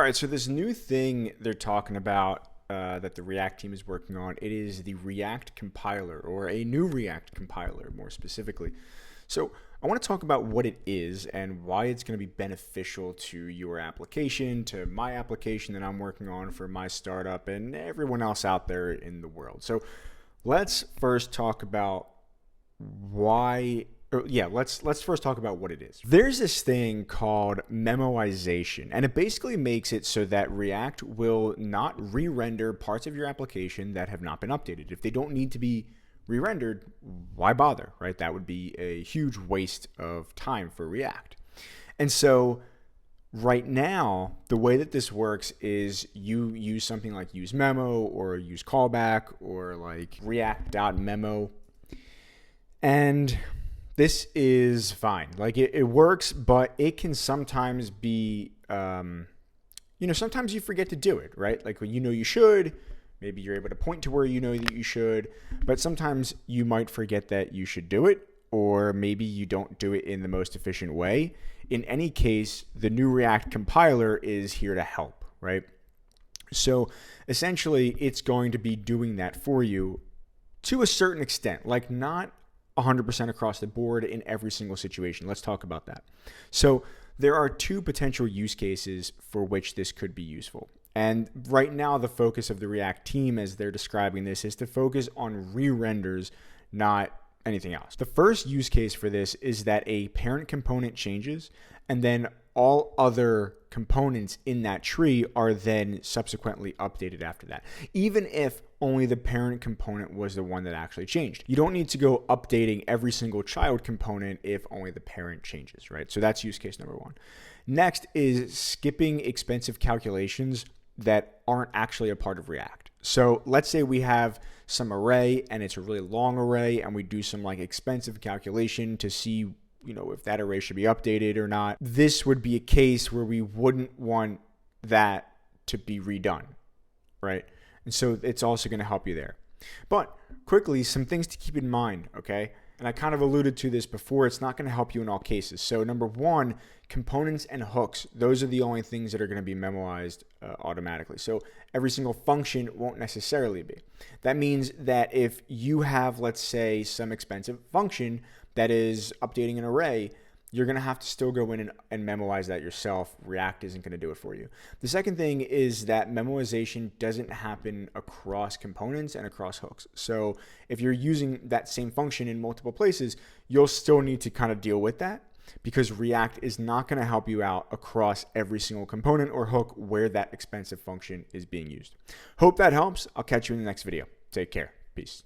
right, so this new thing they're talking about that the React team is working on, it is the React compiler, or a new React compiler more specifically. So I want to talk about what it is and why it's going to be beneficial to your application, to my application that I'm working on for my startup, and everyone else out there in the world. So let's first talk about let's first talk about what it is. There's this thing called memoization, and it basically makes it so that React will not re-render parts of your application that have not been updated. If they don't need to be re-rendered, why bother, right? That would be a huge waste of time for React. And so right now, the way that this works is you use something like use memo or use callback or like react.memo. And this is fine. Like it works, but it can sometimes be, sometimes you forget to do it, right? Like when you should, maybe you're able to point to where you know that you should, but sometimes you might forget that you should do it, or maybe you don't do it in the most efficient way. In any case, the new React compiler is here to help, right? So essentially, it's going to be doing that for you to a certain extent, like not 100% across the board in every single situation. Let's talk about that. So there are two potential use cases for which this could be useful. And right now, the focus of the React team, as they're describing this, is to focus on re-renders, not anything else. The first use case for this is that a parent component changes, and then all other components in that tree are then subsequently updated after that, even if only the parent component was the one that actually changed. You don't need to go updating every single child component if only the parent changes, right? So that's use case number one. Next is skipping expensive calculations that aren't actually a part of React. So let's say we have some array and it's a really long array, and we do some like expensive calculation to see if that array should be updated or not. This would be a case where we wouldn't want that to be redone, right? And so it's also going to help you there. But quickly, some things to keep in mind, okay? And I kind of alluded to this before. It's not going to help you in all cases. So number one, components and hooks. Those are the only things that are going to be memoized automatically. So every single function won't necessarily be. That means that if you have, let's say, some expensive function that is updating an array, you're going to have to still go in and memoize that yourself. React isn't going to do it for you. The second thing is that memoization doesn't happen across components and across hooks. So if you're using that same function in multiple places, you'll still need to kind of deal with that, because React is not going to help you out across every single component or hook where that expensive function is being used. Hope that helps. I'll catch you in the next video. Take care. Peace.